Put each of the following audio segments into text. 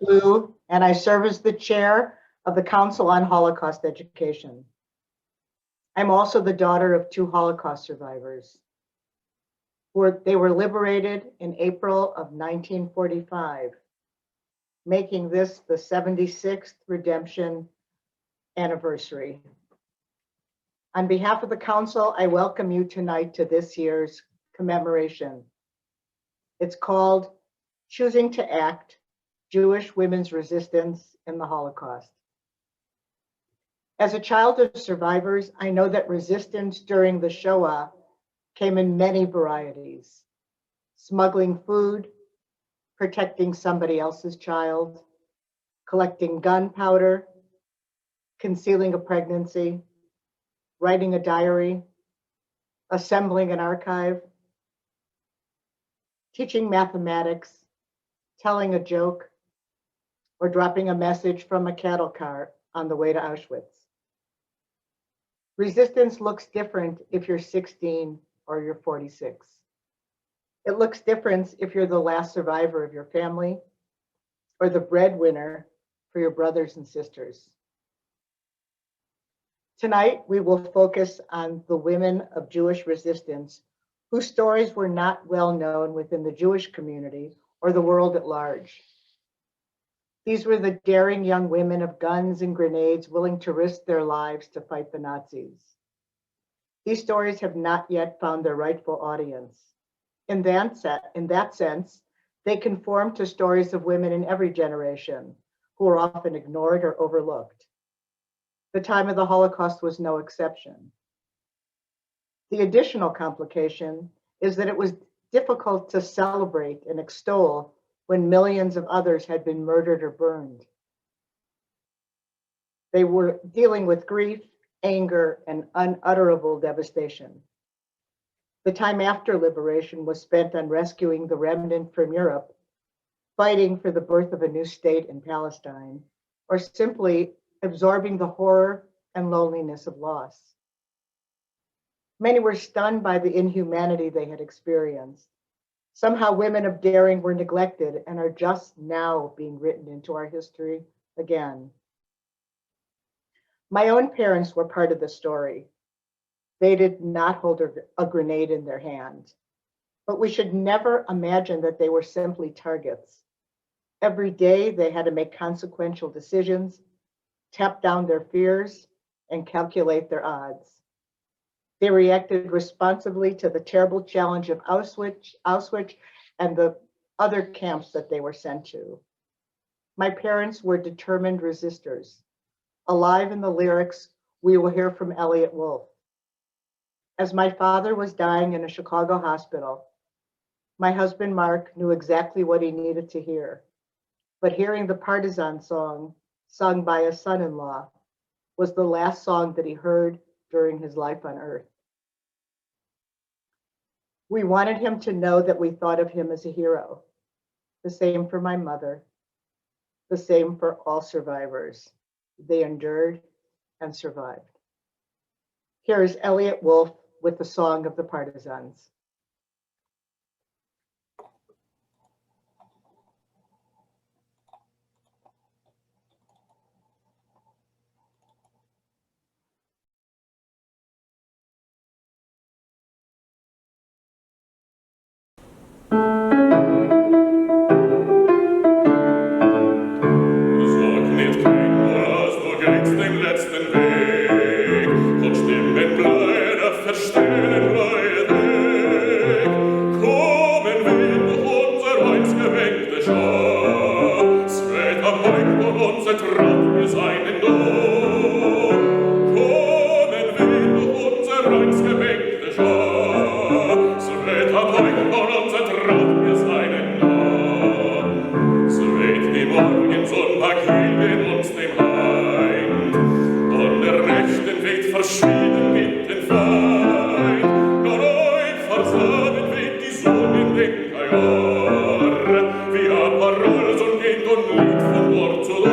Lou, and I serve as the chair of the Council on Holocaust Education. I'm also the daughter of 2 Holocaust survivors. They were liberated in April of 1945, making this the 76th redemption anniversary. On behalf of the Council, I welcome you tonight to this year's commemoration. It's called Choosing to Act, Jewish Women's Resistance in the Holocaust. As a child of survivors, I know that resistance during the Shoah came in many varieties: smuggling food, protecting somebody else's child, collecting gunpowder, concealing a pregnancy, writing a diary, assembling an archive, teaching mathematics, telling a joke, or dropping a message from a cattle car on the way to Auschwitz. Resistance looks different if you're 16 or you're 46. It looks different if you're the last survivor of your family or the breadwinner for your brothers and sisters. Tonight, we will focus on the women of Jewish resistance whose stories were not well known within the Jewish community or the world at large. These were the daring young women of guns and grenades willing to risk their lives to fight the Nazis. These stories have not yet found their rightful audience. In that sense, they conform to stories of women in every generation who are often ignored or overlooked. The time of the Holocaust was no exception. The additional complication is that it was difficult to celebrate and extol when millions of others had been murdered or burned. They were dealing with grief, anger, and unutterable devastation. The time after liberation was spent on rescuing the remnant from Europe, fighting for the birth of a new state in Palestine, or simply absorbing the horror and loneliness of loss. Many were stunned by the inhumanity they had experienced. Somehow women of daring were neglected and are just now being written into our history again. My own parents were part of the story. They did not hold a grenade in their hand, but we should never imagine that they were simply targets. Every day they had to make consequential decisions, tap down their fears, and calculate their odds. They reacted responsibly to the terrible challenge of Auschwitz and the other camps that they were sent to. My parents were determined resistors. Alive in the lyrics we will hear from Elliot Wulff. As my father was dying in a Chicago hospital, my husband Mark knew exactly what he needed to hear, but hearing the Partisan song sung by a son-in-law was the last song that he heard during his life on earth. We wanted him to know that we thought of him as a hero. The same for my mother, the same for all survivors. They endured and survived. Here is Elliot Wulff with the Song of the Partisans. Wie a Parole, so geht und Lied von Ort zu Ort.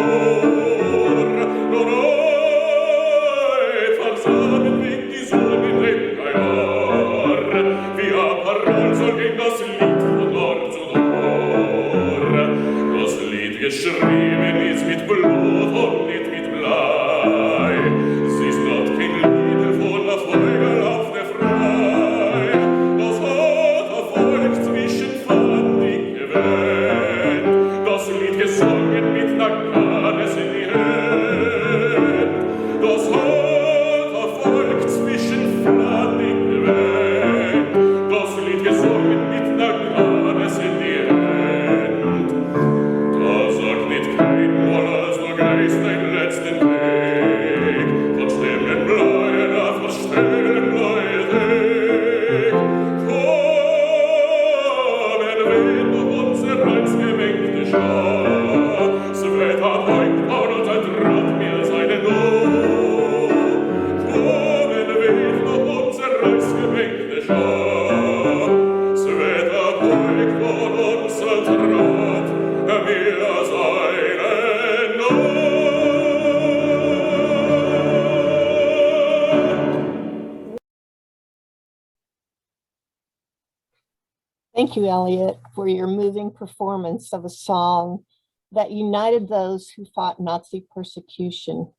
Thank you, Elliot, for your moving performance of a song that united those who fought Nazi persecution.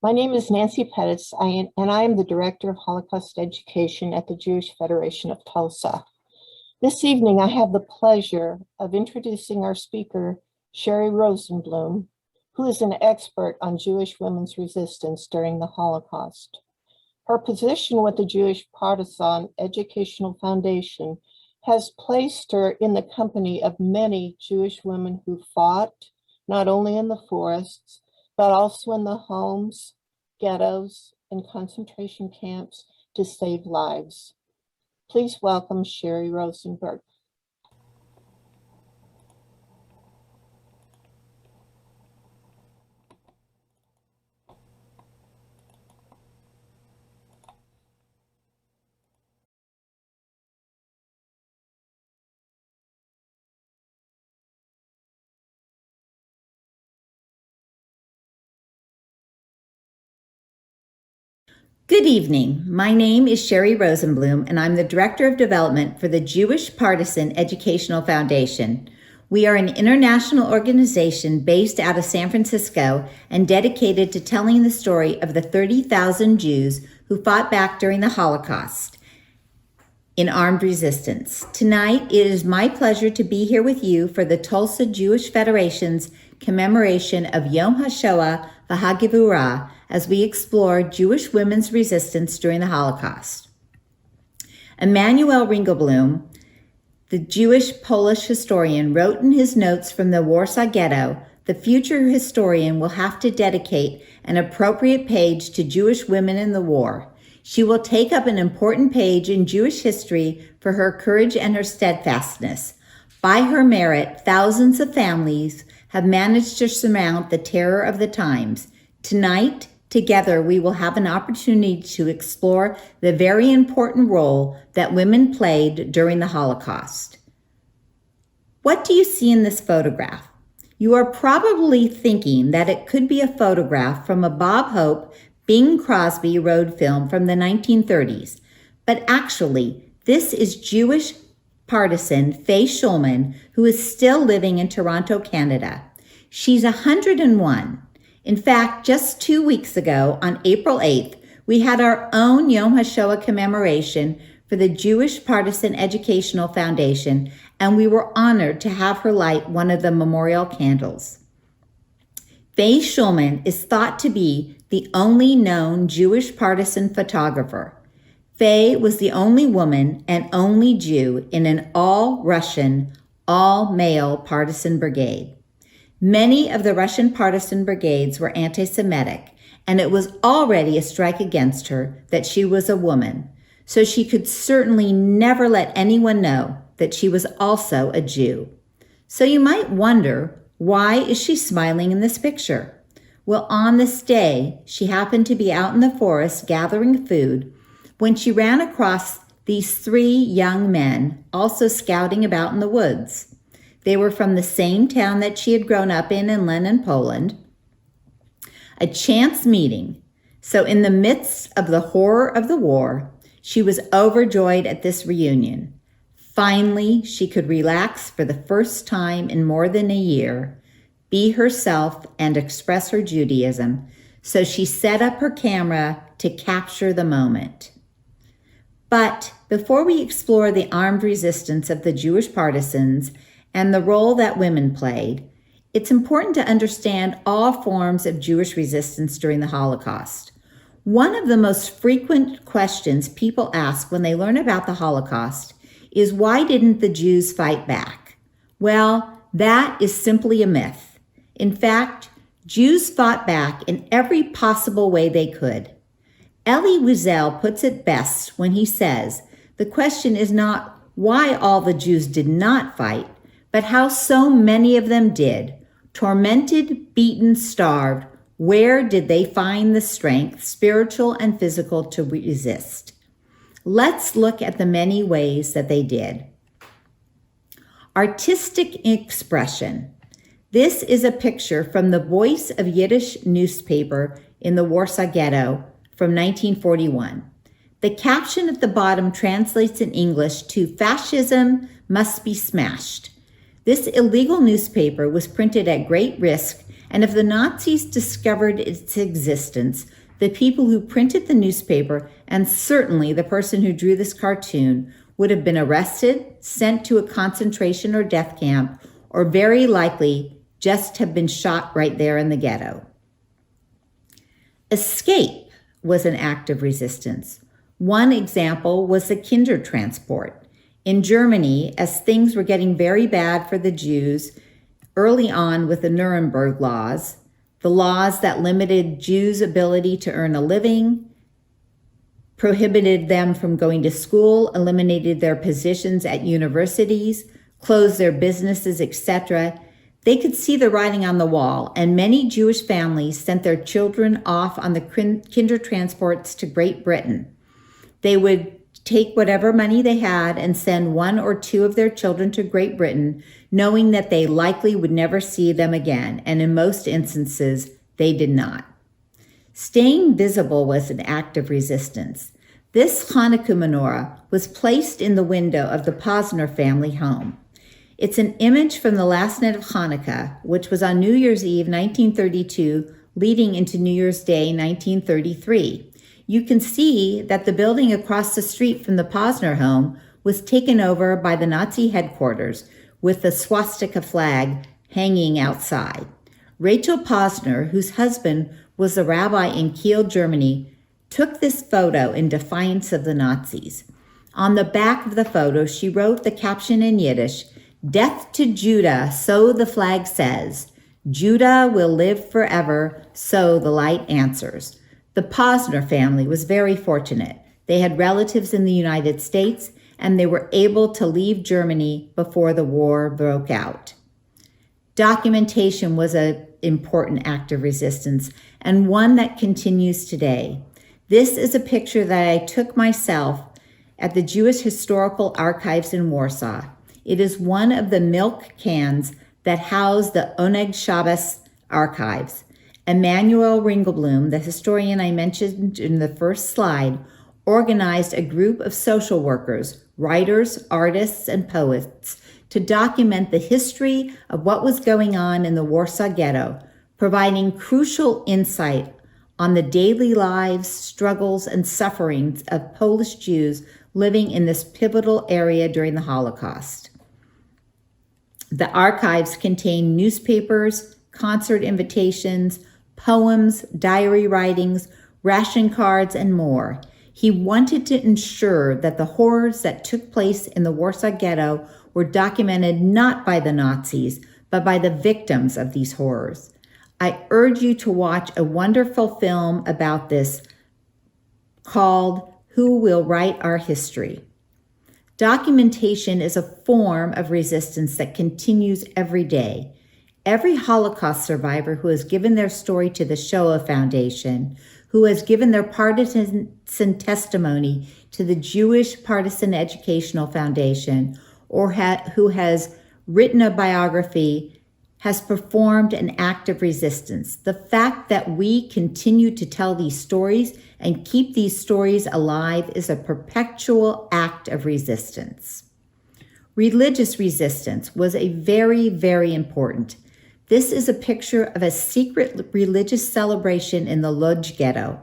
My name is Nancy Pettis, and I am the Director of Holocaust Education at the Jewish Federation of Tulsa. This evening, I have the pleasure of introducing our speaker, Sheri Rosenblum, who is an expert on Jewish women's resistance during the Holocaust. Her position with the Jewish Partisan Educational Foundation has placed her in the company of many Jewish women who fought, not only in the forests, but also in the homes, ghettos, and concentration camps to save lives. Please welcome Sheri Rosenberg. Good evening. My name is Sheri Rosenblum, and I'm the Director of Development for the Jewish Partisan Educational Foundation. We are an international organization based out of San Francisco and dedicated to telling the story of the 30,000 Jews who fought back during the Holocaust in armed resistance. Tonight, it is my pleasure to be here with you for the Tulsa Jewish Federation's commemoration of Yom HaShoah v'Hagivurah as we explore Jewish women's resistance during the Holocaust. Emanuel Ringelblum, the Jewish-Polish historian, wrote in his notes from the Warsaw Ghetto, the future historian will have to dedicate an appropriate page to Jewish women in the war. She will take up an important page in Jewish history for her courage and her steadfastness. By her merit, thousands of families have managed to surmount the terror of the times. Tonight, together, we will have an opportunity to explore the very important role that women played during the Holocaust. What do you see in this photograph? You are probably thinking that it could be a photograph from a Bob Hope, Bing Crosby road film from the 1930s, but actually, this is Jewish partisan Faye Schuman, who is still living in Toronto, Canada. She's 101. In fact, just 2 weeks ago, on April 8th, we had our own Yom HaShoah Commemoration for the Jewish Partisan Educational Foundation, and we were honored to have her light one of the memorial candles. Faye Schuman is thought to be the only known Jewish partisan photographer. Faye was the only woman and only Jew in an all-Russian, all-male partisan brigade. Many of the Russian partisan brigades were anti-Semitic, and it was already a strike against her that she was a woman, so she could certainly never let anyone know that she was also a Jew. So you might wonder, why is she smiling in this picture? Well, on this day, she happened to be out in the forest gathering food when she ran across these 3 young men also scouting about in the woods. They were from the same town that she had grown up in Lenin, Poland. A chance meeting. So in the midst of the horror of the war, she was overjoyed at this reunion. Finally, she could relax for the first time in more than a year, be herself and express her Judaism. So she set up her camera to capture the moment. But before we explore the armed resistance of the Jewish partisans and the role that women played, it's important to understand all forms of Jewish resistance during the Holocaust. One of the most frequent questions people ask when they learn about the Holocaust is, why didn't the Jews fight back? Well, that is simply a myth. In fact, Jews fought back in every possible way they could. Elie Wiesel puts it best when he says, the question is not why all the Jews did not fight, but how so many of them did. Tormented, beaten, starved, where did they find the strength, spiritual and physical, to resist? Let's look at the many ways that they did. Artistic expression. This is a picture from the Voice of Yiddish newspaper in the Warsaw Ghetto from 1941. The caption at the bottom translates in English to "Fascism must be smashed. This illegal newspaper was printed at great risk, and if the Nazis discovered its existence, the people who printed the newspaper, and certainly the person who drew this cartoon, would have been arrested, sent to a concentration or death camp, or very likely just have been shot right there in the ghetto. Escape was an act of resistance. One example was the Kindertransport. In Germany, as things were getting very bad for the Jews early on with the Nuremberg laws, the laws that limited Jews' ability to earn a living, prohibited them from going to school, eliminated their positions at universities, closed their businesses, etc., they could see the writing on the wall, and many Jewish families sent their children off on the Kindertransports to Great Britain. They would take whatever money they had and send one or two of their children to Great Britain, knowing that they likely would never see them again, and in most instances, they did not. Staying visible was an act of resistance. This Hanukkah Menorah was placed in the window of the Posner family home. It's an image from the last night of Hanukkah, which was on New Year's Eve 1932, leading into New Year's Day 1933. You can see that the building across the street from the Posner home was taken over by the Nazi headquarters, with the swastika flag hanging outside. Rachel Posner, whose husband was a rabbi in Kiel, Germany, took this photo in defiance of the Nazis. On the back of the photo, she wrote the caption in Yiddish, "Death to Judah, so the flag says. Judah will live forever, so the light answers." The Posner family was very fortunate. They had relatives in the United States, and they were able to leave Germany before the war broke out. Documentation was an important act of resistance, and one that continues today. This is a picture that I took myself at the Jewish Historical Archives in Warsaw. It is one of the milk cans that house the Oneg Shabbos archives. Emanuel Ringelblum, the historian I mentioned in the first slide, organized a group of social workers, writers, artists, and poets to document the history of what was going on in the Warsaw Ghetto, providing crucial insight on the daily lives, struggles, and sufferings of Polish Jews living in this pivotal area during the Holocaust. The archives contain newspapers, concert invitations, poems, diary writings, ration cards, and more. He wanted to ensure that the horrors that took place in the Warsaw Ghetto were documented not by the Nazis, but by the victims of these horrors. I urge you to watch a wonderful film about this called Who Will Write Our History? Documentation is a form of resistance that continues every day. Every Holocaust survivor who has given their story to the Shoah Foundation, who has given their partisan testimony to the Jewish Partisan Educational Foundation, or who has written a biography, has performed an act of resistance. The fact that we continue to tell these stories and keep these stories alive is a perpetual act of resistance. Religious resistance was a very, very important. This is a picture of a secret religious celebration in the Lodz Ghetto.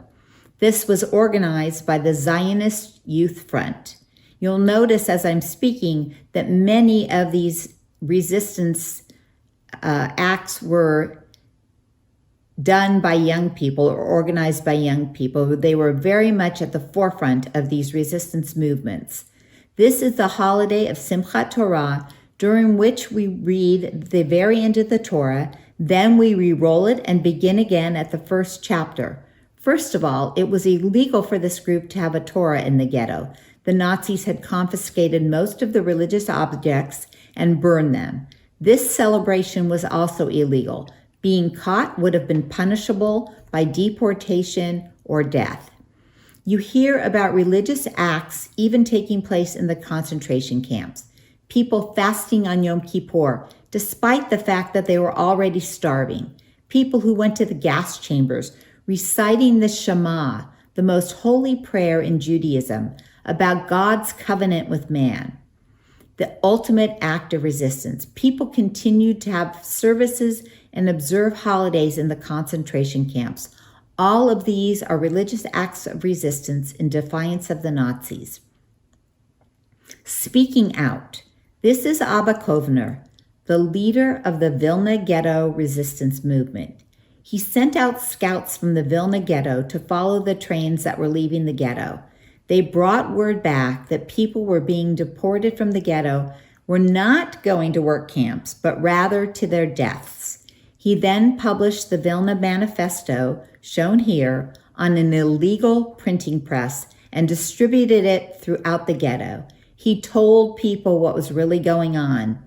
This was organized by the Zionist Youth Front. You'll notice as I'm speaking that many of these resistance acts were done by young people or organized by young people. They were very much at the forefront of these resistance movements. This is the holiday of Simchat Torah, during which we read the very end of the Torah, then we re-roll it and begin again at the first chapter. First of all, it was illegal for this group to have a Torah in the ghetto. The Nazis had confiscated most of the religious objects and burned them. This celebration was also illegal. Being caught would have been punishable by deportation or death. You hear about religious acts even taking place in the concentration camps. People fasting on Yom Kippur, despite the fact that they were already starving. People who went to the gas chambers, reciting the Shema, the most holy prayer in Judaism, about God's covenant with man. the ultimate act of resistance. People continued to have services and observe holidays in the concentration camps. All of these are religious acts of resistance in defiance of the Nazis. Speaking out. This is Abba Kovner, the leader of the Vilna Ghetto resistance movement. He sent out scouts from the Vilna Ghetto to follow the trains that were leaving the ghetto. They brought word back that people were being deported from the ghetto were not going to work camps, but rather to their deaths. He then published the Vilna Manifesto, shown here, on an illegal printing press and distributed it throughout the ghetto. He told people what was really going on,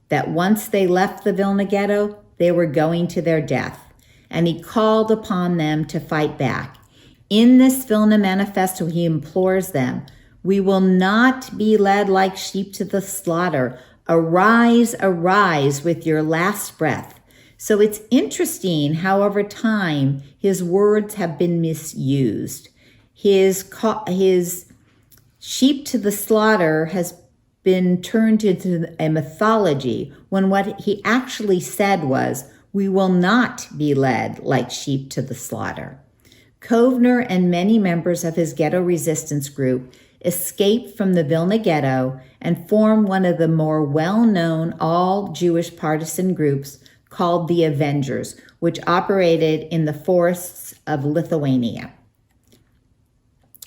that once they left the Vilna Ghetto, they were going to their death, and he called upon them to fight back. In this Vilna Manifesto, he implores them, "We will not be led like sheep to the slaughter. Arise, arise with your last breath." So it's interesting how over time his words have been misused. His sheep to the slaughter has been turned into a mythology when what he actually said was, "We will not be led like sheep to the slaughter." Kovner and many members of his ghetto resistance group escaped from the Vilna Ghetto and formed one of the more well-known all-Jewish partisan groups called the Avengers, which operated in the forests of Lithuania.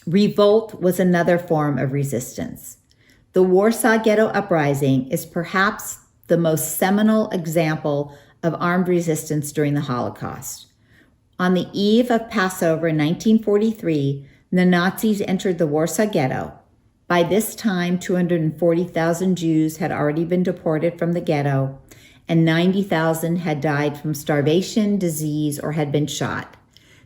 Revolt was another form of resistance. The Warsaw Ghetto uprising is perhaps the most seminal example of armed resistance during the Holocaust. On the eve of Passover in 1943, the Nazis entered the Warsaw Ghetto. By this time, 240,000 Jews had already been deported from the ghetto, and 90,000 had died from starvation, disease, or had been shot.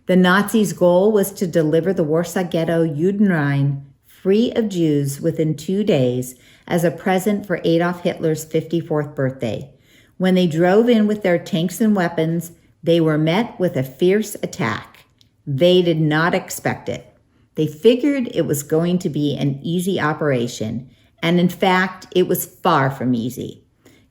The Nazis' goal was to deliver the Warsaw Ghetto Judenrein free of Jews within 2 days as a present for Adolf Hitler's 54th birthday. When they drove in with their tanks and weapons, they were met with a fierce attack. They did not expect it. They figured it was going to be an easy operation, and in fact, it was far from easy.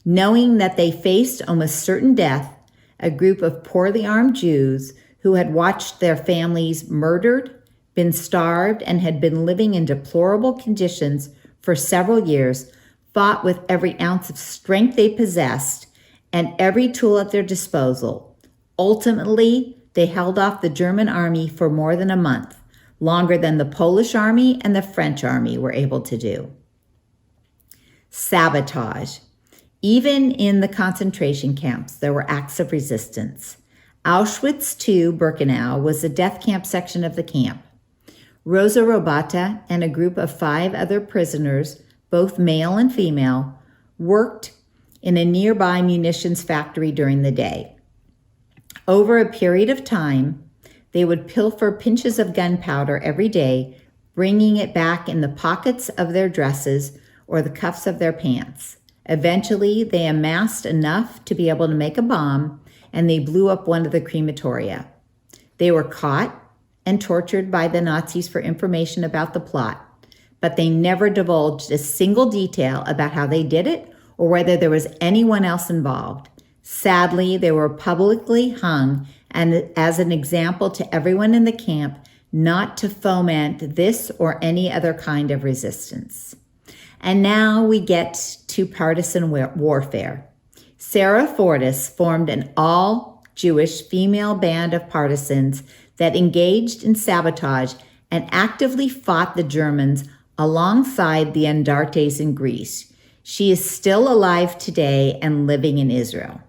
Knowing that they faced almost certain death, a group of poorly armed Jews who had watched their families murdered, been starved, and had been living in deplorable conditions for several years, fought with every ounce of strength they possessed and every tool at their disposal. Ultimately, they held off the German army for more than a month, longer than the Polish army and the French army were able to do. Sabotage. Even in the concentration camps, there were acts of resistance. Auschwitz II Birkenau was the death camp section of the camp. Rosa Robata and a group of 5 other prisoners, both male and female, worked in a nearby munitions factory during the day. Over a period of time, they would pilfer pinches of gunpowder every day, bringing it back in the pockets of their dresses or the cuffs of their pants. Eventually, they amassed enough to be able to make a bomb, and they blew up one of the crematoria. They were caught and tortured by the Nazis for information about the plot, but they never divulged a single detail about how they did it or whether there was anyone else involved. Sadly, they were publicly hung and as an example to everyone in the camp not to foment this or any other kind of resistance. And now we get to partisan warfare. Sarah Fortis formed an all-Jewish female band of partisans that engaged in sabotage and actively fought the Germans alongside the Andartes in Greece. She is still alive today and living in Israel.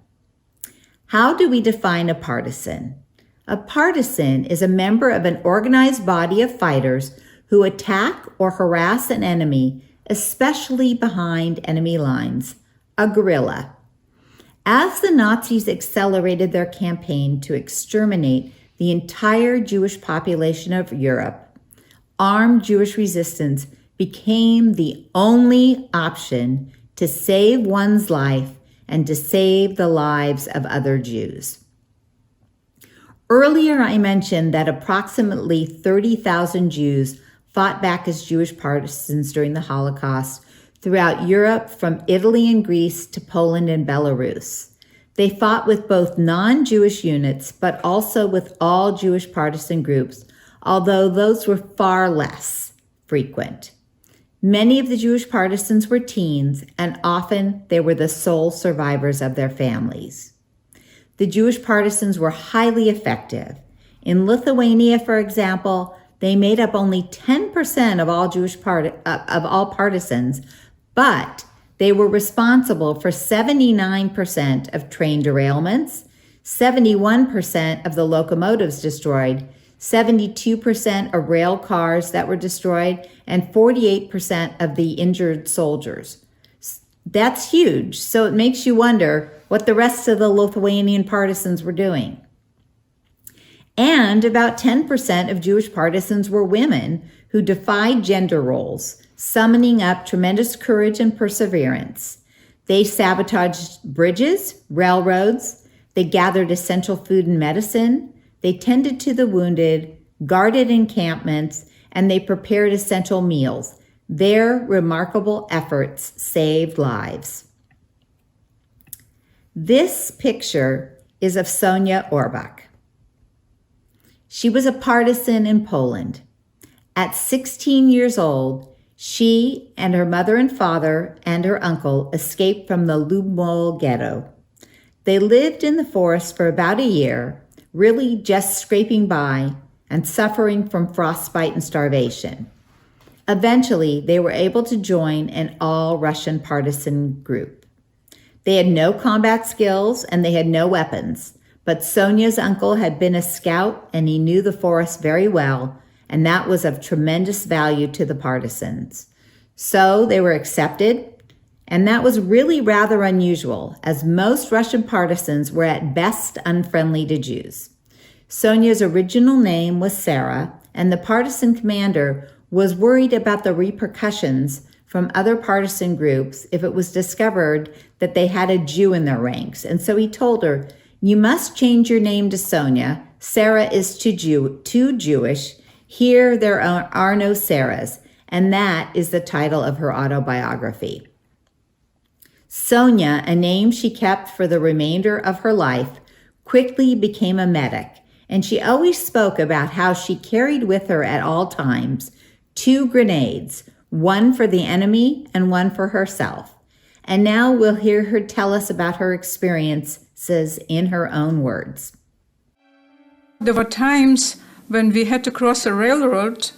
How do we define a partisan? A partisan is a member of an organized body of fighters who attack or harass an enemy, especially behind enemy lines, a guerrilla. As the Nazis accelerated their campaign to exterminate the entire Jewish population of Europe, armed Jewish resistance became the only option to save one's life and to save the lives of other Jews. Earlier, I mentioned that approximately 30,000 Jews fought back as Jewish partisans during the Holocaust throughout Europe from Italy and Greece to Poland and Belarus. They fought with both non-Jewish units, but also with all Jewish partisan groups, although those were far less frequent. Many of the Jewish partisans were teens, and often they were the sole survivors of their families. The Jewish partisans were highly effective. In Lithuania, for example, they made up only 10% of all partisans, but they were responsible for 79% of train derailments, 71% of the locomotives destroyed, 72% of rail cars that were destroyed, and 48% of the injured soldiers. That's huge. So it makes you wonder what the rest of the Lithuanian partisans were doing. And about 10% of Jewish partisans were women who defied gender roles, summoning up tremendous courage and perseverance. They sabotaged bridges, railroads, they gathered essential food and medicine, they tended to the wounded, guarded encampments, and they prepared essential meals. Their remarkable efforts saved lives. This picture is of Sonia Orbach. She was a partisan in Poland. At 16 years old, she and her mother and father and her uncle escaped from the Warsaw Ghetto. They lived in the forest for about a year, really just scraping by and suffering from frostbite and starvation. Eventually, they were able to join an all-Russian partisan group. They had no combat skills and they had no weapons, but Sonia's uncle had been a scout and he knew the forest very well, and that was of tremendous value to the partisans. So they were accepted, and that was really rather unusual, as most Russian partisans were at best unfriendly to Jews. Sonia's original name was Sarah, and the partisan commander was worried about the repercussions from other partisan groups if it was discovered that they had a Jew in their ranks. And so he told her, "You must change your name to Sonia. Sarah is too Jewish. Here there are no Sarahs." And that is the title of her autobiography. Sonia, a name she kept for the remainder of her life, quickly became a medic, and she always spoke about how she carried with her at all times 2 grenades, one for the enemy and one for herself. And now we'll hear her tell us about her experiences in her own words. There were times when we had to cross a railroad,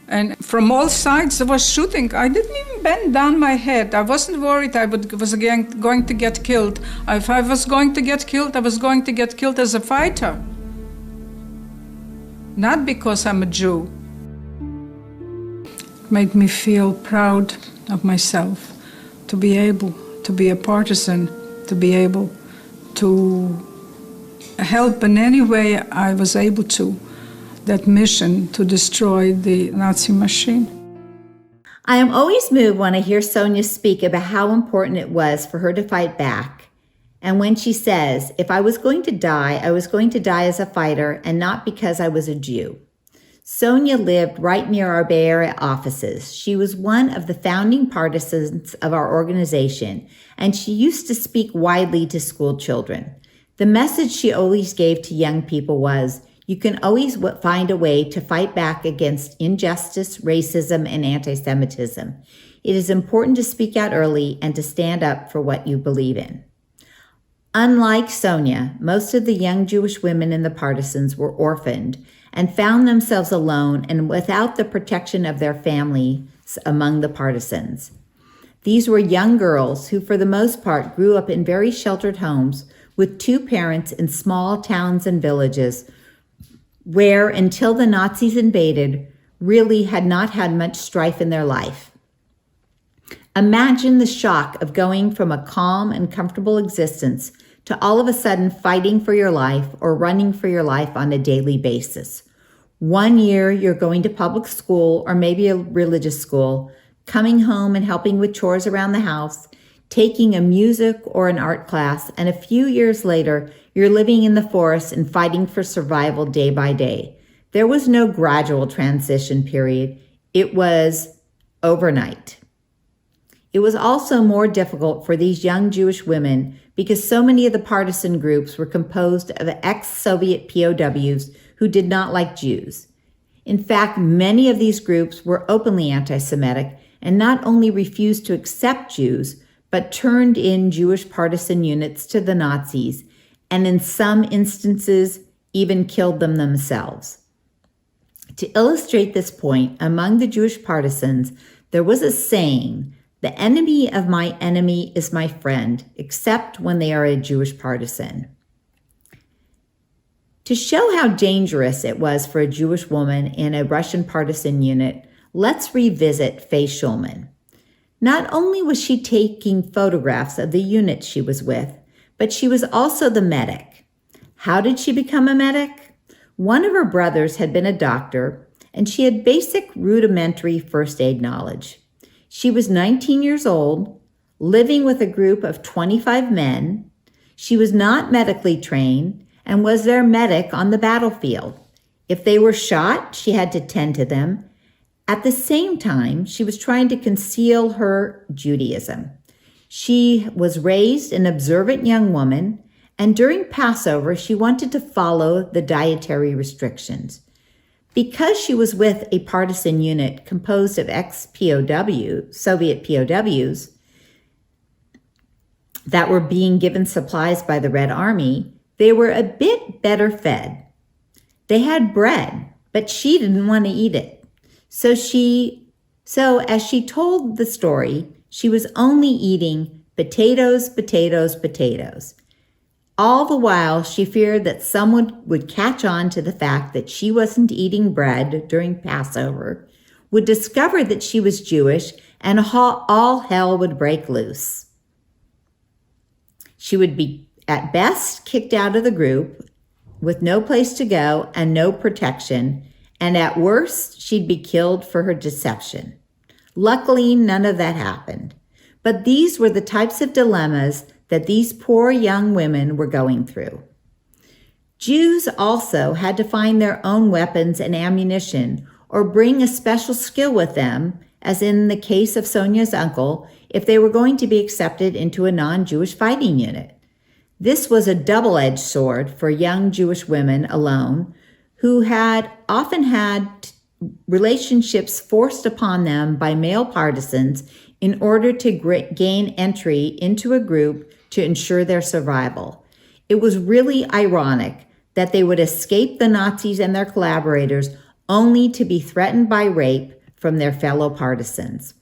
and from all sides there was shooting. I didn't even bend down my head. I wasn't worried I was again going to get killed. If I was going to get killed, I was going to get killed as a fighter. Not because I'm a Jew. It made me feel proud of myself to be able to be a partisan, to be able to help in any way I was able to, that mission to destroy the Nazi machine. I am always moved when I hear Sonia speak about how important it was for her to fight back. And when she says, "If I was going to die, I was going to die as a fighter and not because I was a Jew." Sonia lived right near our Bay Area offices. She was one of the founding partisans of our organization, and she used to speak widely to school children. The message she always gave to young people was, you can always find a way to fight back against injustice, racism, and anti-Semitism. It is important to speak out early and to stand up for what you believe in. Unlike Sonia, most of the young Jewish women in the partisans were orphaned and found themselves alone and without the protection of their families among the partisans. These were young girls who, for the most part, grew up in very sheltered homes with 2 parents in small towns and villages where, until the Nazis invaded, really had not had much strife in their life. Imagine the shock of going from a calm and comfortable existence to all of a sudden fighting for your life or running for your life on a daily basis. One year you're going to public school or maybe a religious school, coming home and helping with chores around the house, taking a music or an art class, and a few years later, you're living in the forest and fighting for survival day by day. There was no gradual transition period. It was overnight. It was also more difficult for these young Jewish women because so many of the partisan groups were composed of ex-Soviet POWs who did not like Jews. In fact, many of these groups were openly anti-Semitic and not only refused to accept Jews, but turned in Jewish partisan units to the Nazis, and in some instances, even killed them themselves. To illustrate this point, among the Jewish partisans, there was a saying, "The enemy of my enemy is my friend," except when they are a Jewish partisan. To show how dangerous it was for a Jewish woman in a Russian partisan unit, let's revisit Faye Schuman. Not only was she taking photographs of the unit she was with, but she was also the medic. How did she become a medic? One of her brothers had been a doctor, and she had basic rudimentary first aid knowledge. She was 19 years old, living with a group of 25 men. She was not medically trained and was their medic on the battlefield. If they were shot, she had to tend to them. At the same time, she was trying to conceal her Judaism. She was raised an observant young woman, and during Passover, she wanted to follow the dietary restrictions. Because she was with a partisan unit composed of ex-POW, Soviet POWs, that were being given supplies by the Red Army, they were a bit better fed. They had bread, but she didn't want to eat it. So as she told the story, she was only eating potatoes, potatoes, potatoes. All the while, she feared that someone would catch on to the fact that she wasn't eating bread during Passover, would discover that she was Jewish, and all hell would break loose. She would be, at best, kicked out of the group with no place to go and no protection, and at worst, she'd be killed for her deception. Luckily, none of that happened. But these were the types of dilemmas that these poor young women were going through. Jews also had to find their own weapons and ammunition or bring a special skill with them, as in the case of Sonia's uncle, if they were going to be accepted into a non-Jewish fighting unit. This was a double-edged sword for young Jewish women alone who had often had relationships forced upon them by male partisans in order to gain entry into a group to ensure their survival. It was really ironic that they would escape the Nazis and their collaborators only to be threatened by rape from their fellow partisans.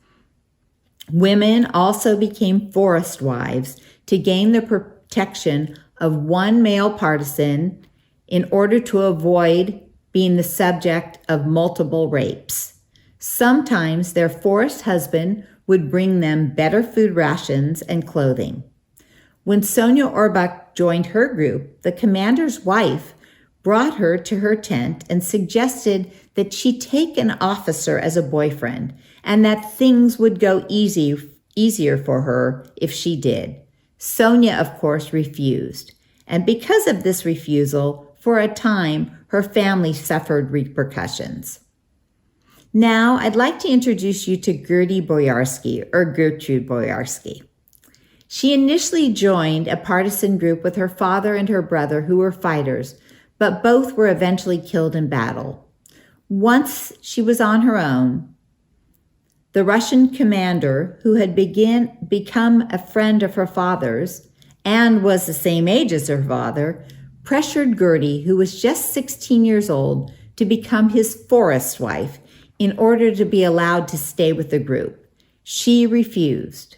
Women also became forest wives to gain the protection of one male partisan in order to avoid being the subject of multiple rapes. Sometimes their forced husband would bring them better food rations and clothing. When Sonia Orbach joined her group, the commander's wife brought her to her tent and suggested that she take an officer as a boyfriend and that things would go easier for her if she did. Sonia, of course, refused. And because of this refusal, for a time, her family suffered repercussions. Now, I'd like to introduce you to Gertie Boyarski, or Gertrude Boyarski. She initially joined a partisan group with her father and her brother who were fighters, but both were eventually killed in battle. Once she was on her own, the Russian commander, who had become a friend of her father's and was the same age as her father, pressured Gertie, who was just 16 years old, to become his forest wife in order to be allowed to stay with the group. She refused,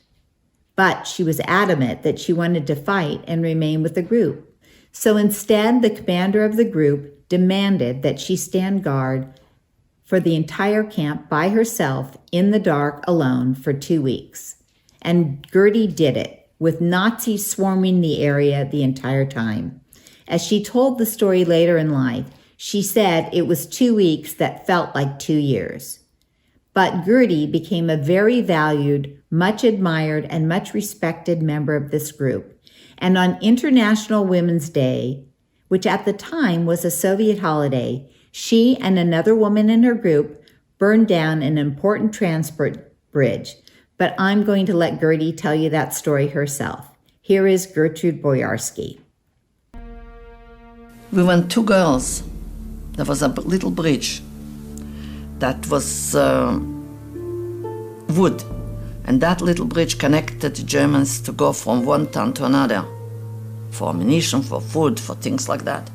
but she was adamant that she wanted to fight and remain with the group. So instead, the commander of the group demanded that she stand guard for the entire camp by herself in the dark alone for 2 weeks. And Gertie did it, with Nazis swarming the area the entire time. As she told the story later in life, she said it was 2 weeks that felt like 2 years. But Gertie became a very valued, much admired, and much respected member of this group. And on International Women's Day, which at the time was a Soviet holiday, she and another woman in her group burned down an important transport bridge. but I'm going to let Gertie tell you that story herself. Here is Gertie Boyarski. We went two girls. There was a little bridge that was wood, and that little bridge connected the Germans to go from one town to another for ammunition, for food, for things like that.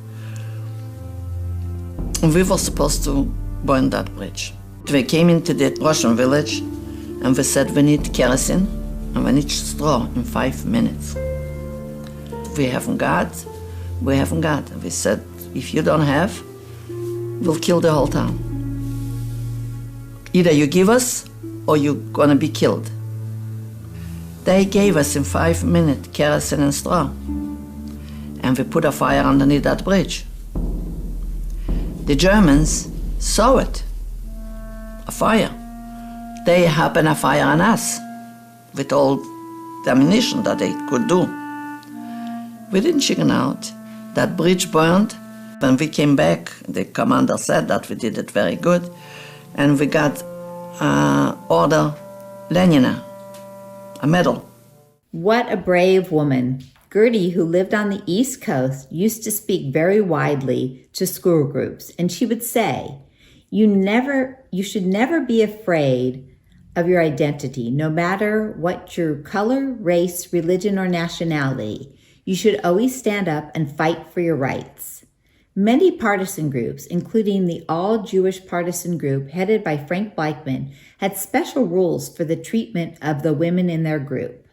And we were supposed to burn that bridge. We came into the Russian village and we said we need kerosene and we need straw in 5 minutes. We haven't got. And we said, if you don't have, we'll kill the whole town. Either you give us or you're gonna be killed. They gave us in 5 minutes kerosene and straw. And we put a fire underneath that bridge. The Germans saw it, a fire. They happened a fire on us with all the ammunition that they could do. We didn't chicken out. That bridge burned. When we came back, the commander said that we did it very good, and we got Order Lenina, a medal. What a brave woman. Gertie, who lived on the East Coast, used to speak very widely to school groups, and she would say, you should never be afraid of your identity, no matter what your color, race, religion, or nationality. You should always stand up and fight for your rights. Many partisan groups, including the all-Jewish partisan group headed by Frank Bleichman, had special rules for the treatment of the women in their group.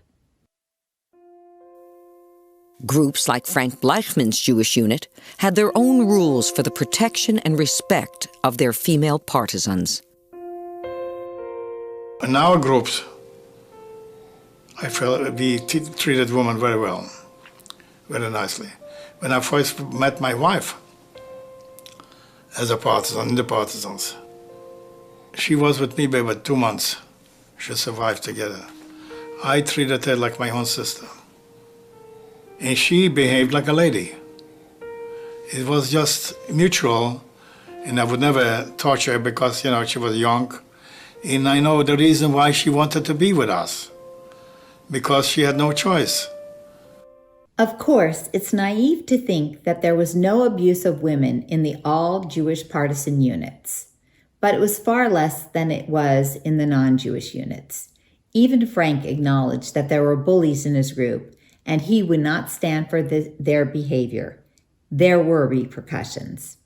Groups like Frank Bleichman's Jewish unit had their own rules for the protection and respect of their female partisans. In our groups, I felt we treated women very well, very nicely. When I first met my wife as a partisan in the partisans, she was with me by about 2 months. She survived together. I treated her like my own sister. And she behaved like a lady. It was just mutual, and I would never touch her because, she was young. And I know the reason why she wanted to be with us, because she had no choice. Of course, it's naive to think that there was no abuse of women in the all-Jewish partisan units, but it was far less than it was in the non-Jewish units. Even Frank acknowledged that there were bullies in his group, and he would not stand for their behavior. There were repercussions.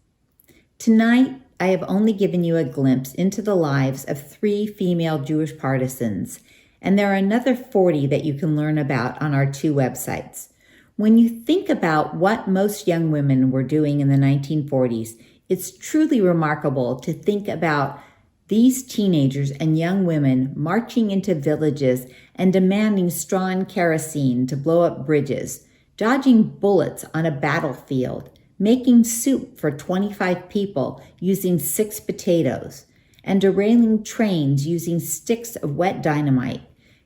Tonight, I have only given you a glimpse into the lives of 3 female Jewish partisans, and there are another 40 that you can learn about on our 2 websites. When you think about what most young women were doing in the 1940s, it's truly remarkable to think about these teenagers and young women marching into villages and demanding straw and kerosene to blow up bridges, dodging bullets on a battlefield, making soup for 25 people using 6 potatoes, and derailing trains using sticks of wet dynamite.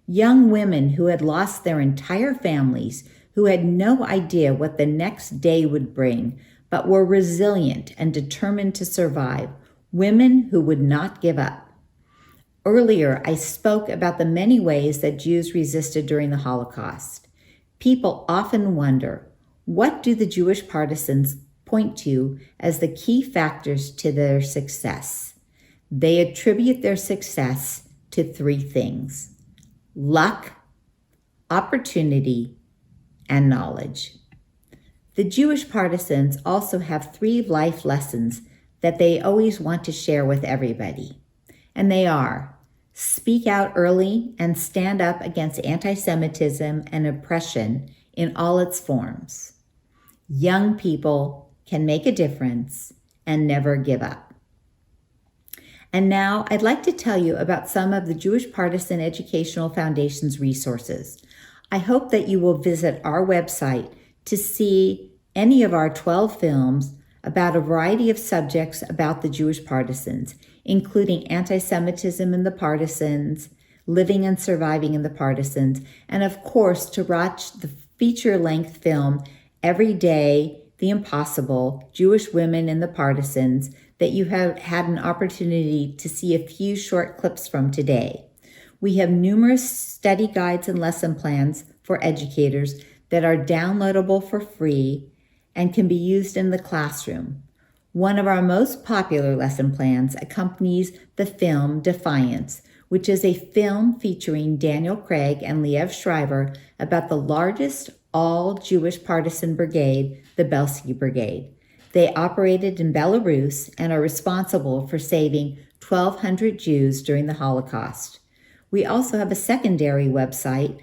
Young women who had lost their entire families, who had no idea what the next day would bring, but were resilient and determined to survive. Women who would not give up. Earlier, I spoke about the many ways that Jews resisted during the Holocaust. People often wonder, what do the Jewish partisans point to as the key factors to their success? They attribute their success to 3 things: luck, opportunity, and knowledge. The Jewish partisans also have 3 life lessons that they always want to share with everybody. And they are: speak out early and stand up against anti-Semitism and oppression in all its forms. Young people can make a difference and never give up. And now I'd like to tell you about some of the Jewish Partisan Educational Foundation's resources. I hope that you will visit our website to see any of our 12 films about a variety of subjects about the Jewish partisans, including anti-Semitism in the partisans, living and surviving in the partisans, and of course to watch the feature-length film Every Day, The Impossible, Jewish Women in the Partisans, that you have had an opportunity to see a few short clips from today. We have numerous study guides and lesson plans for educators that are downloadable for free and can be used in the classroom. One of our most popular lesson plans accompanies the film Defiance, which is a film featuring Daniel Craig and Liev Schreiber about the largest all-Jewish partisan brigade, the Belsky Brigade. They operated in Belarus and are responsible for saving 1,200 Jews during the Holocaust. We also have a secondary website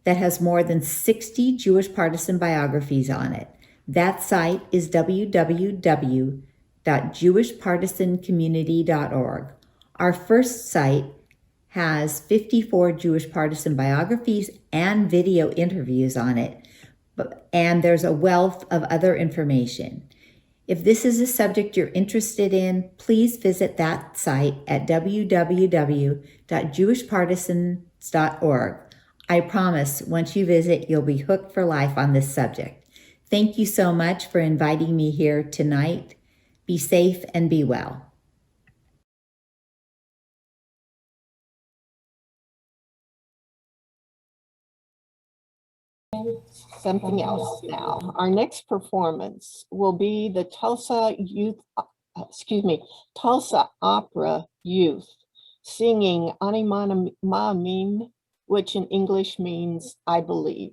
that has more than 60 Jewish partisan biographies on it. That site is www.jewishpartisancommunity.org. Our first site has 54 Jewish partisan biographies and video interviews on it, and there's a wealth of other information. If this is a subject you're interested in, please visit that site at www.jewishpartisans.org. I promise once you visit, you'll be hooked for life on this subject. Thank you so much for inviting me here tonight. Be safe and be well. Something else now. Our next performance will be the Tulsa Opera Youth singing Ani Ma'amin, which in English means I believe.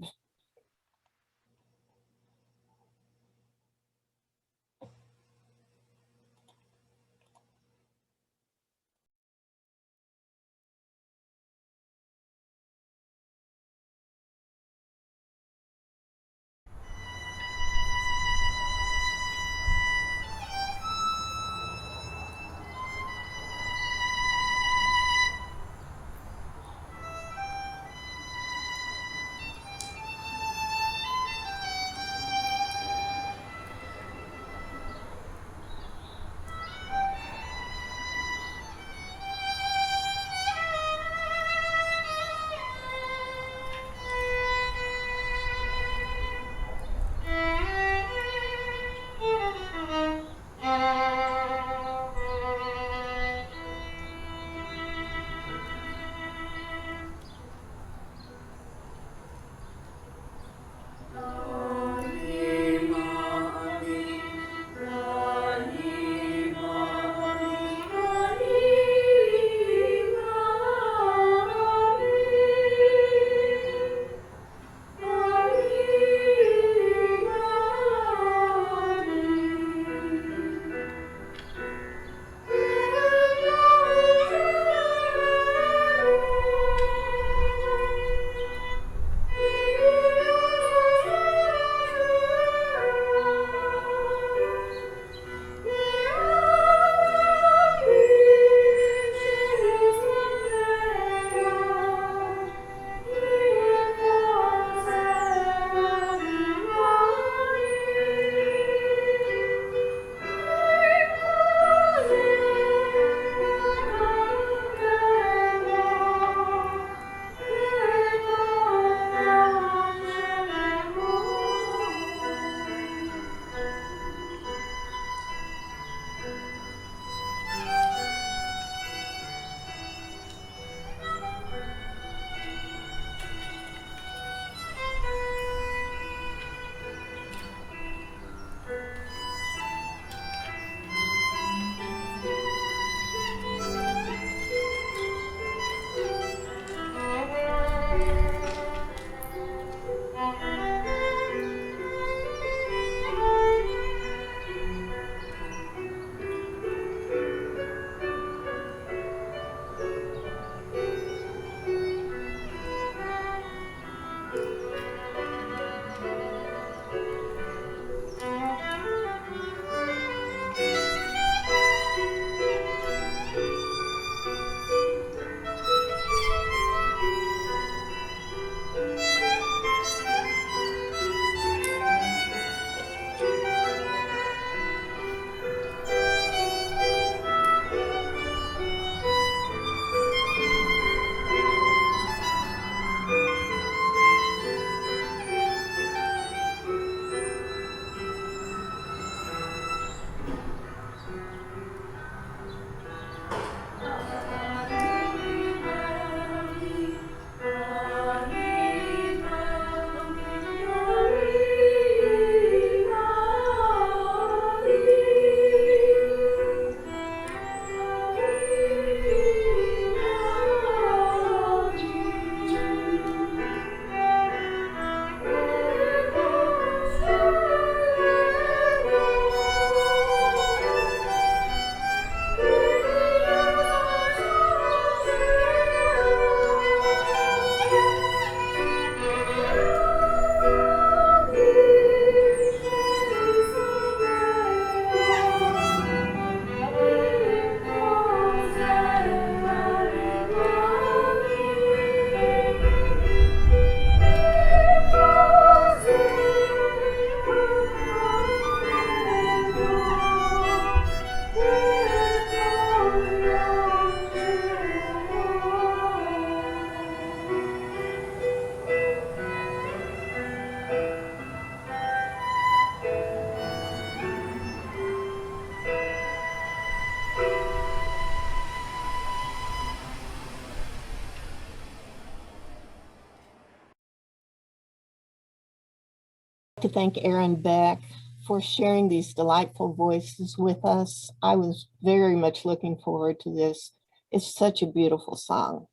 to thank Aaron Beck for sharing these delightful voices with us. I was very much looking forward to this. It's such a beautiful song.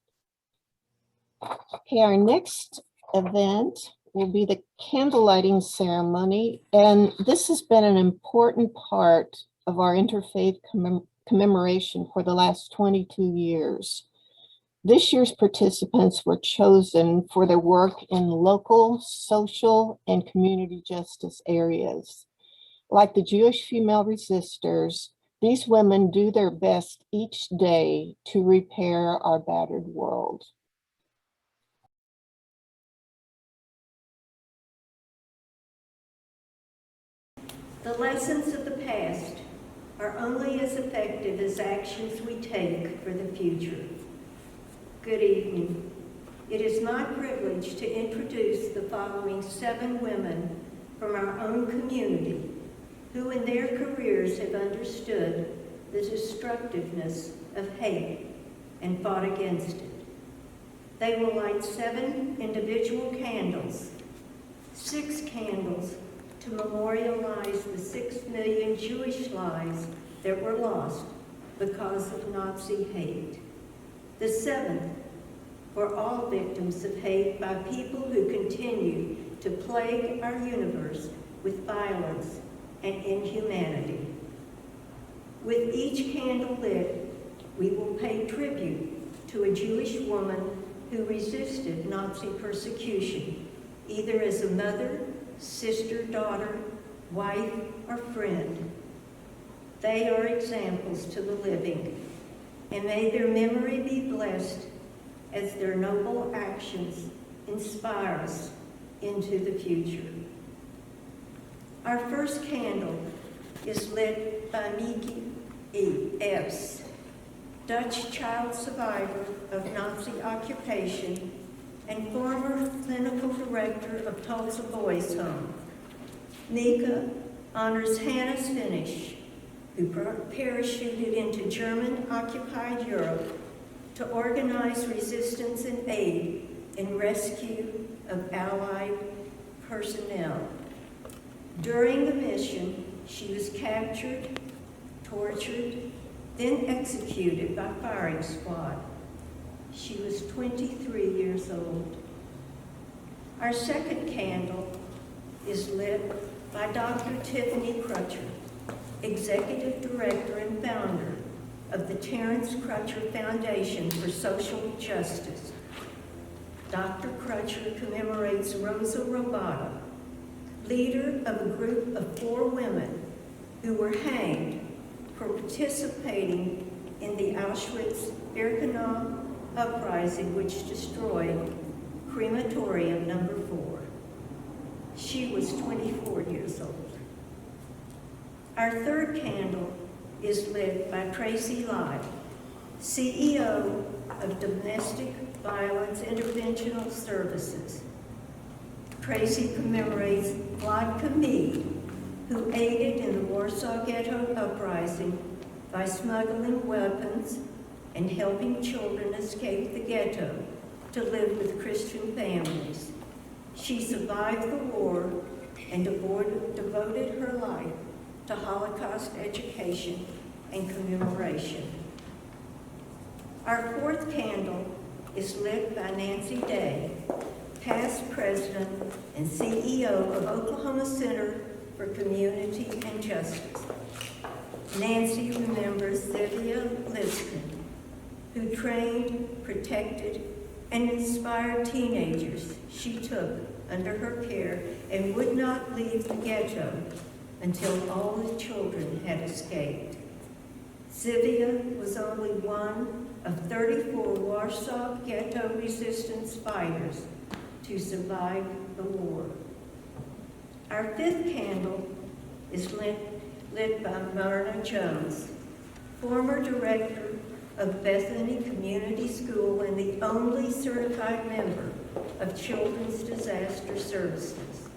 Okay, our next event will be the candlelighting ceremony, and this has been an important part of our interfaith commemoration for the last 22 years. This year's participants were chosen for their work in local, social, and community justice areas. Like the Jewish female resistors, these women do their best each day to repair our battered world. The lessons of the past are only as effective as actions we take for the future. Good evening. It is my privilege to introduce the following 7 women from our own community who in their careers have understood the destructiveness of hate and fought against it. They will light 7 individual candles, 6 candles to memorialize the 6 million Jewish lives that were lost because of Nazi hate. The 7th for all victims of hate by people who continue to plague our universe with violence and inhumanity. With each candle lit, we will pay tribute to a Jewish woman who resisted Nazi persecution, either as a mother, sister, daughter, wife, or friend. They are examples to the living, and may their memory be blessed as their noble actions inspire us into the future. Our first candle is lit by Mieke, Epps, Dutch child survivor of Nazi occupation and former clinical director of Tulsa Boys Home. Mieke honors Hannah's Finnish, who parachuted into German-occupied Europe to organize resistance and aid in rescue of Allied personnel. During the mission, she was captured, tortured, then executed by firing squad. She was 23 years old. Our second candle is lit by Dr. Tiffany Crutcher, Executive Director and founder of the Terence Crutcher Foundation for Social Justice. Dr. Crutcher commemorates Rosa Robata, leader of a group of 4 women who were hanged for participating in the Auschwitz Birkenau uprising, which destroyed crematorium number 4. She was 24 years old. Our third candle is lit by Tracey, Lyall, CEO of Domestic Violence Interventional Services. Tracey commemorates Wlodka Mead, who aided in the Warsaw Ghetto uprising by smuggling weapons and helping children escape the ghetto to live with Christian families. She survived the war and devoted her life to Holocaust education and commemoration. Our fourth candle is lit by Nancy Day, past president and CEO of Oklahoma Center for Community and Justice. Nancy remembers Sylvia Liston, who trained, protected, and inspired teenagers she took under her care and would not leave the ghetto until all the children had escaped. Sylvia was only one of 34 Warsaw Ghetto resistance fighters to survive the war. Our fifth candle is lit by Myrna Jones, former director of Bethany Community School and the only certified member of Children's Disaster Services.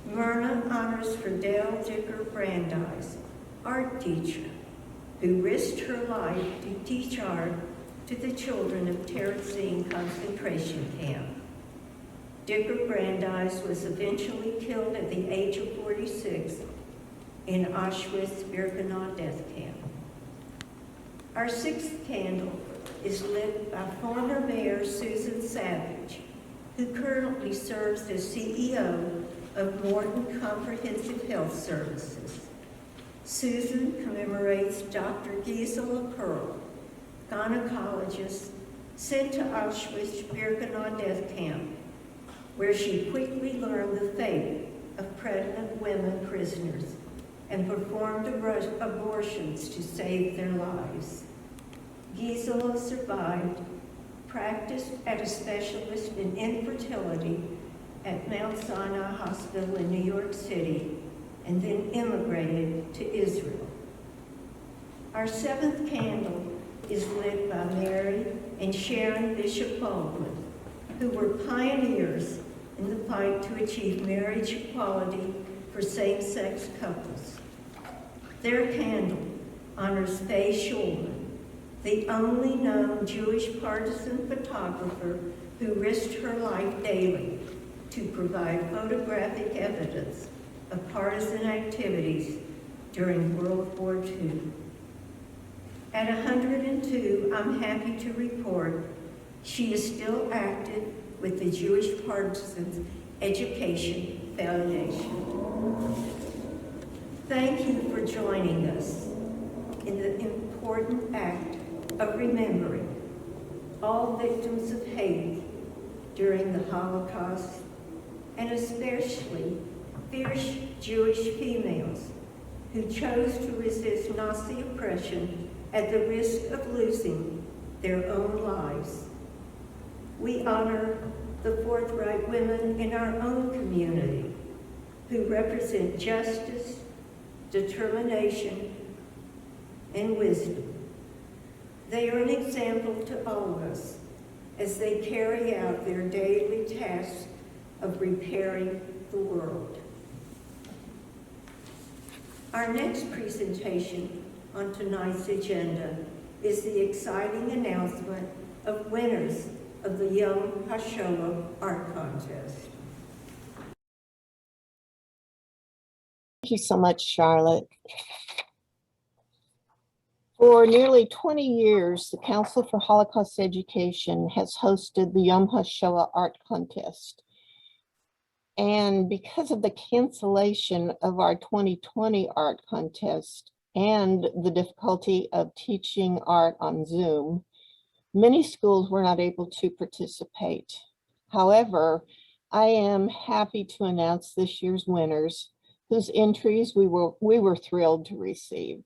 Myrna honors Fridel-Dicker Brandeis, art teacher, who risked her life to teach art to the children of Terezin concentration camp. Dicker Brandeis was eventually killed at the age of 46 in Auschwitz Birkenau death camp. Our sixth candle is lit by former Mayor Susan Savage, who currently serves as CEO of Morton Comprehensive Health Services. Susan commemorates Dr. Gisela Perl, gynecologist sent to Auschwitz-Birkenau death camp, where she quickly learned the fate of pregnant women prisoners and performed abortions to save their lives. Gisela survived, practiced at a specialist in infertility at Mount Sinai Hospital in New York City, and then immigrated to Israel. Our seventh candle is lit by Mary and Sharon Bishop-Baldwin, who were pioneers in the fight to achieve marriage equality for same-sex couples. Their candle honors Faye Schuman, the only known Jewish partisan photographer who risked her life daily to provide photographic evidence of partisan activities during World War II. At 102, I'm happy to report she is still active with the Jewish Partisans Education Foundation. Thank you for joining us in the important act of remembering all victims of hate during the Holocaust, and especially fierce Jewish females who chose to resist Nazi oppression at the risk of losing their own lives. We honor the forthright women in our own community who represent justice, determination, and wisdom. They are an example to all of us as they carry out their daily task of repairing the world. Our next presentation on tonight's agenda is the exciting announcement of winners of the Yom HaShoah Art Contest. Thank you so much, Charlotte. For nearly 20 years, the Council for Holocaust Education has hosted the Yom HaShoah Art Contest. And because of the cancellation of our 2020 art contest and the difficulty of teaching art on Zoom, many schools were not able to participate. However, I am happy to announce this year's winners, whose entries we were thrilled to receive.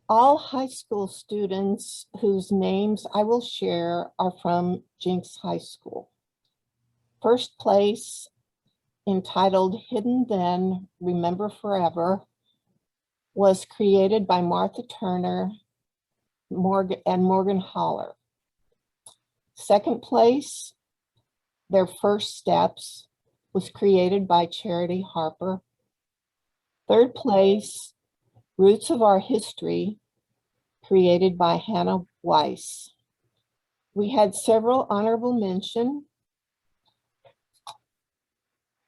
All high school students whose names I will share are from Jenks High School. First place, entitled Hidden Then, Remember Forever, was created by Martha Turner and Morgan Holler. Second place, Their First Steps, was created by Charity Harper. Third place, Roots of Our History, created by Hannah Weiss. We had several honorable mention.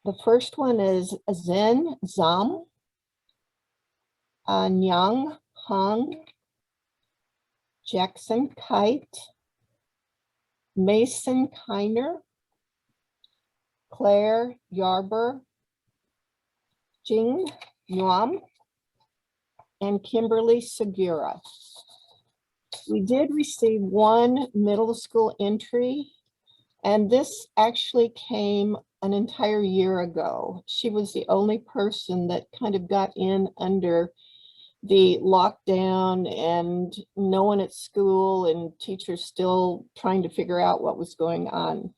The first one is Zen Zam, Nyang Hung, Jackson Kite, Mason Kiner, Claire Yarber, Jing Nguam, and Kimberly Segura. We did receive one middle school entry, and this actually came an entire year ago. She was the only person that kind of got in under the lockdown and no one at school and teachers still trying to figure out what was going on.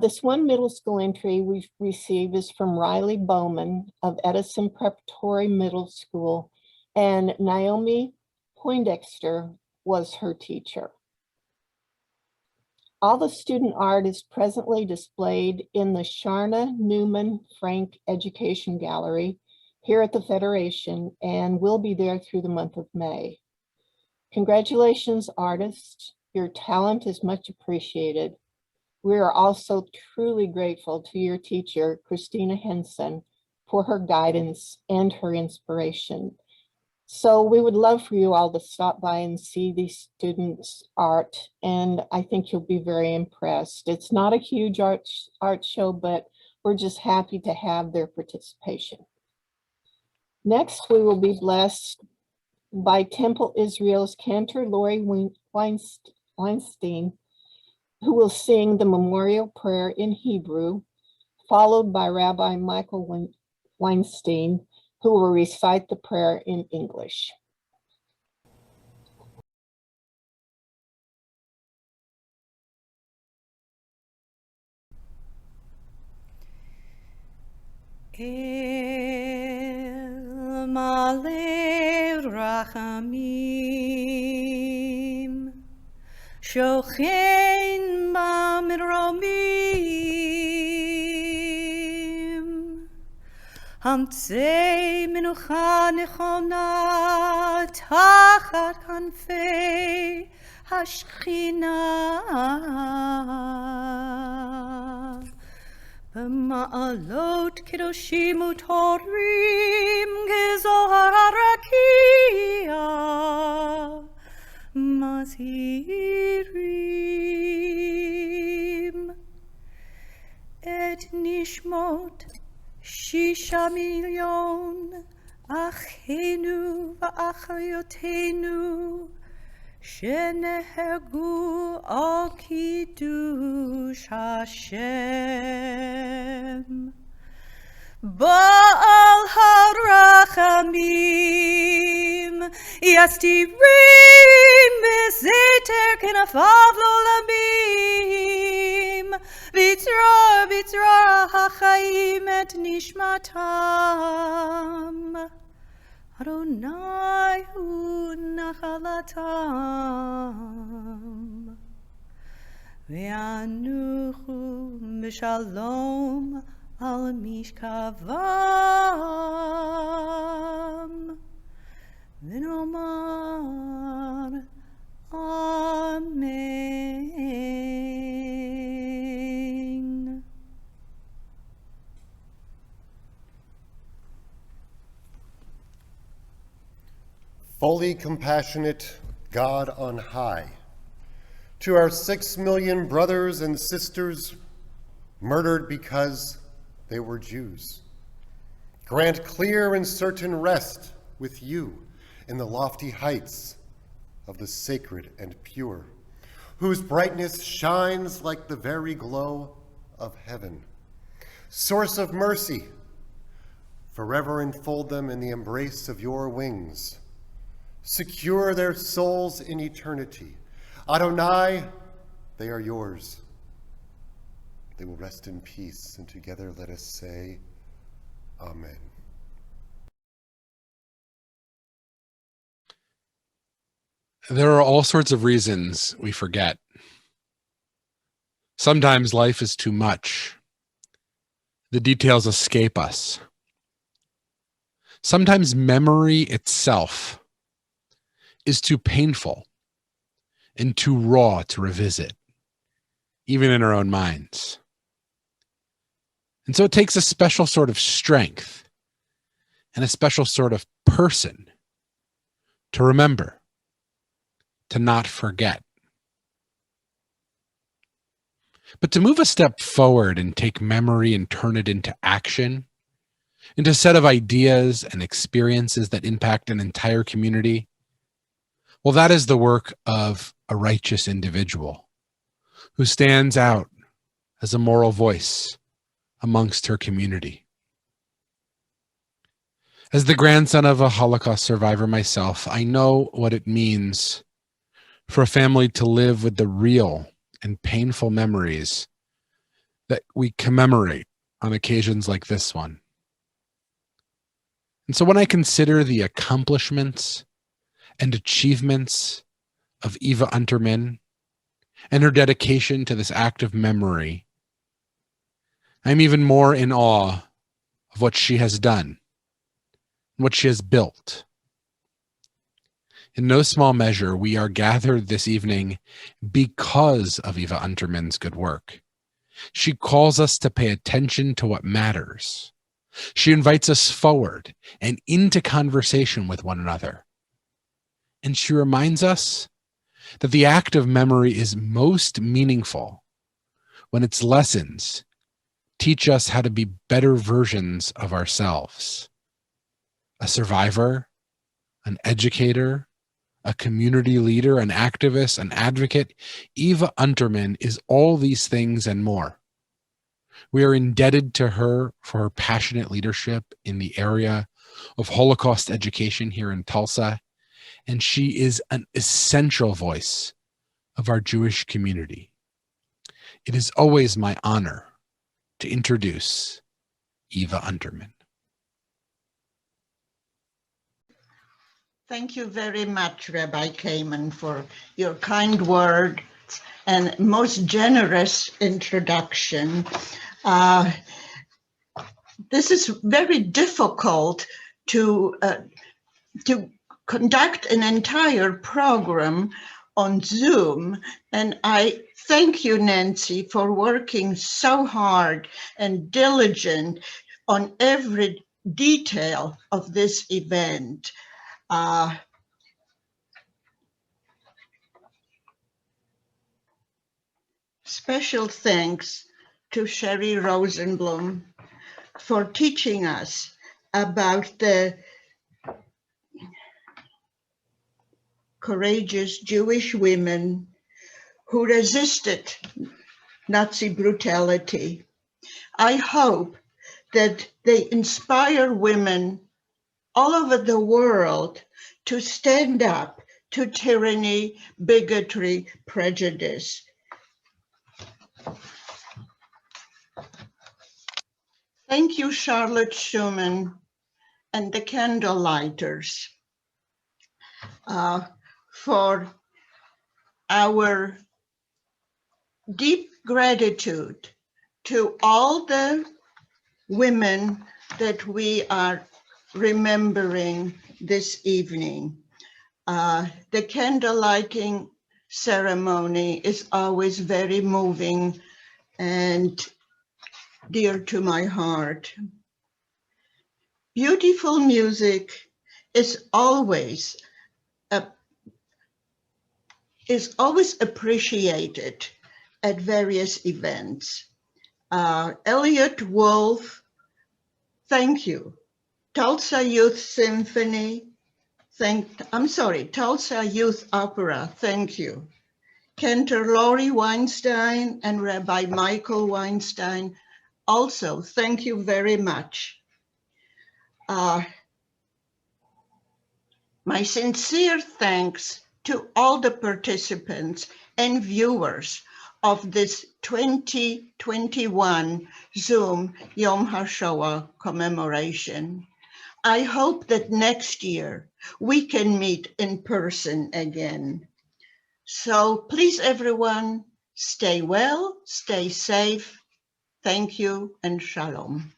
This one middle school entry we've received is from Riley Bowman of Edison Preparatory Middle School, and Naomi Poindexter was her teacher. All the student art is presently displayed in the Sharna Newman Frank Education Gallery here at the Federation and will be there through the month of May. Congratulations, artists. Your talent is much appreciated. We are also truly grateful to your teacher, Christina Henson, for her guidance and her inspiration. So we would love for you all to stop by and see these students' art, and I think you'll be very impressed. It's not a huge art show, but we're just happy to have their participation. Next, we will be blessed by Temple Israel's cantor Lori Weinstein, who will sing the memorial prayer in Hebrew, followed by Rabbi Michael Weinstein, who will recite the prayer in English. El Maleh Rachamim Shochein Bamromim Hamtzei Menucha Nechona Tachat Kanfei Hashchina B'ma'alot kedoshim utorim gezohar harakia mazhirim et nishmot 6,000,000 achenu va'achayotenu Shenehegu al kiddush Hashem Ba'al harachamim Yastirim beseter kenafav lolamim Vitzra hachaim et nishmatam Adonai hu nachalatam V'yanuchu b'shalom al mishkavam V'nomar Amen. Fully compassionate God on high, to our 6 million brothers and sisters murdered because they were Jews, grant clear and certain rest with you in the lofty heights of the sacred and pure, whose brightness shines like the very glow of heaven. Source of mercy, forever enfold them in the embrace of your wings. Secure their souls in eternity. Adonai, they are yours. They will rest in peace, and together let us say, Amen. There are all sorts of reasons we forget. Sometimes life is too much. The details escape us. Sometimes memory itself is too painful and too raw to revisit, even in our own minds. And so it takes a special sort of strength and a special sort of person to remember, to not forget. But to move a step forward and take memory and turn it into action, into a set of ideas and experiences that impact an entire community, well, that is the work of a righteous individual who stands out as a moral voice amongst her community. As the grandson of a Holocaust survivor myself, I know what it means for a family to live with the real and painful memories that we commemorate on occasions like this one. And so when I consider the accomplishments and achievements of Eva Unterman and her dedication to this act of memory, I'm even more in awe of what she has done what she has built. In no small measure, we are gathered this evening because of Eva Unterman's good work. She calls us to pay attention to what matters. She invites us forward and into conversation with one another. And she reminds us that the act of memory is most meaningful when its lessons teach us how to be better versions of ourselves. A survivor, an educator, a community leader, an activist, an advocate. Eva Unterman is all these things and more. We are indebted to her for her passionate leadership in the area of Holocaust education here in Tulsa, and she is an essential voice of our Jewish community. It is always my honor to introduce Eva Unterman. Thank you very much, Rabbi Kaiman, for your kind words and most generous introduction. This is very difficult to conduct an entire program on Zoom, and I thank you, Nancy, for working so hard and diligent on every detail of this event. Special thanks to Sheri Rosenblum for teaching us about the courageous Jewish women who resisted Nazi brutality. I hope that they inspire women all over the world to stand up to tyranny, bigotry, prejudice. Thank you, Charlotte Schuman and the Candlelighters, for our deep gratitude to all the women that we are remembering this evening. The candlelighting ceremony is always very moving and dear to my heart. Beautiful music is always appreciated at various events. Elliot, Wulff, thank you. Tulsa Youth Symphony, Tulsa Youth Opera, thank you. Cantor Laurie Weinstein and Rabbi Michael Weinstein, also thank you very much. My sincere thanks to all the participants and viewers of this 2021 Zoom Yom HaShoah commemoration. I hope that next year we can meet in person again. So please, everyone, stay well, stay safe. Thank you and shalom.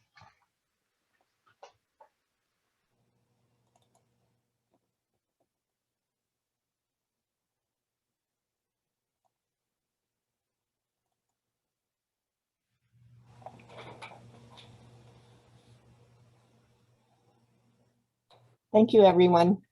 Thank you, everyone.